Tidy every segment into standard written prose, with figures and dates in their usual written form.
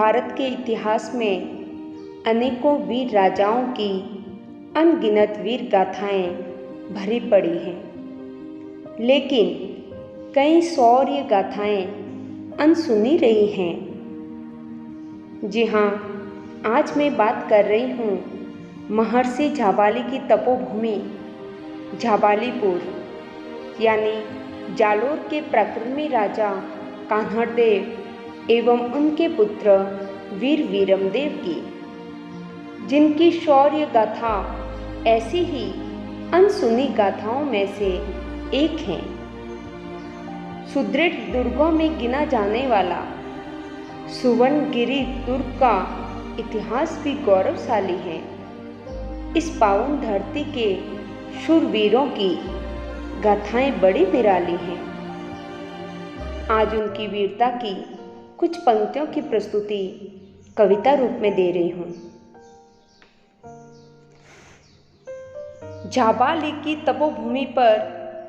भारत के इतिहास में अनेकों वीर राजाओं की अनगिनत वीर गाथाएं भरी पड़ी हैं, लेकिन कई शौर्य गाथाएं अनसुनी रही हैं। जी हाँ, आज मैं बात कर रही हूँ महर्षि झाबाली की तपोभूमि झाबालीपुर यानी जालोर के पराक्रमी राजा कान्हड़देव एवं उनके पुत्र वीर वीरमदेव की, जिनकी शौर्य गाथा ऐसी ही अनसुनी गाथाओं में से एक है। सुदृढ़ दुर्गों में गिना जाने वाला सुवर्णगिरी दुर्ग का इतिहास भी गौरवशाली है। इस पावन धरती के शूरवीरों की गाथाएं बड़ी निराली हैं। आज उनकी वीरता की कुछ पंक्तियों की प्रस्तुति कविता रूप में दे रही हूँ। झाबाली की तपोभूमि पर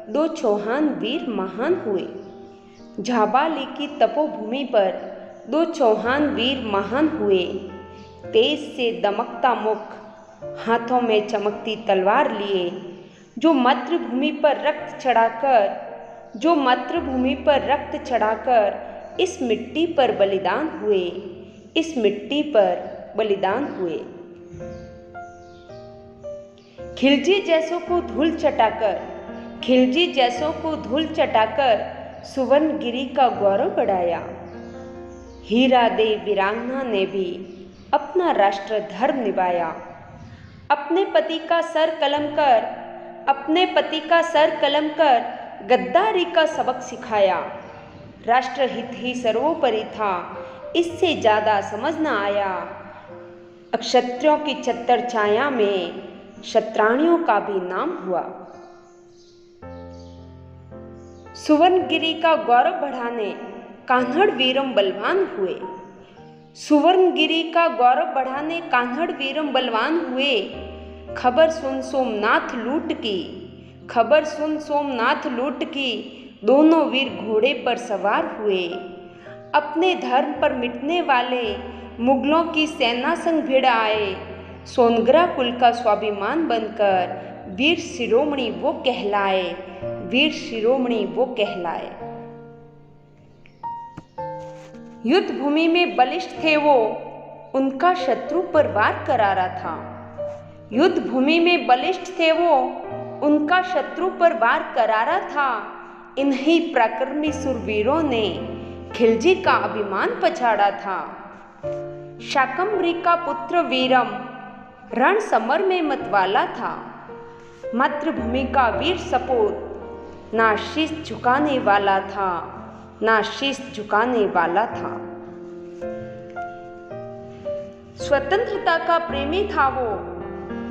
दो चौहान वीर महान हुए। झाबाली की तपोभूमि पर दो चौहान वीर महान हुए। तेज से दमकता मुख, हाथों में चमकती तलवार लिए, जो मातृभूमि पर रक्त चढ़ाकर इस मिट्टी पर बलिदान हुए। खिलजी जैसों को धूल चटाकर सुवर्णगिरी का गौरव बढ़ाया। हीरा दे वीरांगना ने भी अपना राष्ट्र धर्म निभाया। अपने पति का सर कलम कर गद्दारी का सबक सिखाया। राष्ट्रहित ही सर्वोपरि था, इससे ज़्यादा समझ न आया। अक्षत्रियों की छत्र छाया में क्षत्राणियों का भी नाम हुआ। सुवर्णगिरी का गौरव बढ़ाने कान्हड़ वीरम बलवान हुए। सुवर्णगिरी का गौरव बढ़ाने कान्हड़ वीरम बलवान हुए। खबर सुन सोमनाथ लूट की दोनों वीर घोड़े पर सवार हुए। अपने धर्म पर मिटने वाले मुगलों की सेना संग भिड़ आए। सोनगरा कुल का स्वाभिमान बनकर वीर शिरोमणि वो कहलाए। युद्ध भूमि में बलिष्ठ थे वो, उनका शत्रु पर वार करारा था। युद्ध भूमि में बलिष्ठ थे वो, उनका शत्रु पर वार करारा था। इन्हीं पराक्रमी सुरवीरों ने खिलजी का अभिमान पछाड़ा था। शाकंभरी का पुत्र वीरम रण समर में मतवाला था। मातृभूमि का वीर सपूत ना शीश झुकाने वाला था। स्वतंत्रता का प्रेमी था वो,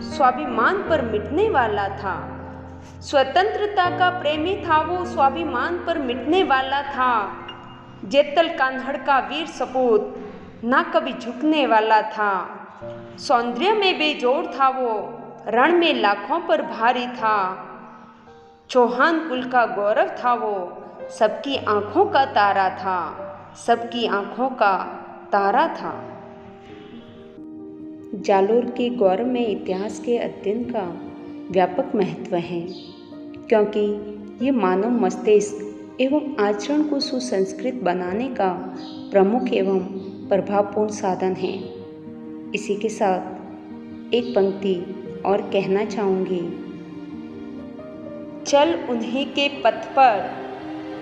स्वाभिमान पर मिटने वाला था। जेतल कान्हड़ का वीर सपूत ना कभी झुकने वाला था। सौंदर्य में बेजोड़ था वो, रण में लाखों पर भारी था। चौहान कुल का गौरव था वो, सबकी आंखों का तारा था। जालोर के गौरव में इतिहास के अध्ययन का व्यापक महत्व है, क्योंकि ये मानव मस्तिष्क एवं आचरण को सुसंस्कृत बनाने का प्रमुख एवं प्रभावपूर्ण साधन है। इसी के साथ एक पंक्ति और कहना चाहूँगी। चल उन्हीं के पथ पर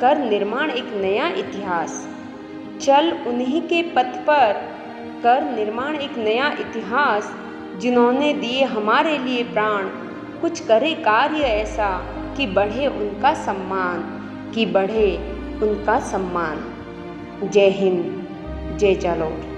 कर निर्माण एक नया इतिहास। जिन्होंने दिए हमारे लिए प्राण, कुछ करे कार्य ऐसा कि बढ़े उनका सम्मान। जय हिंद, जय जालोर।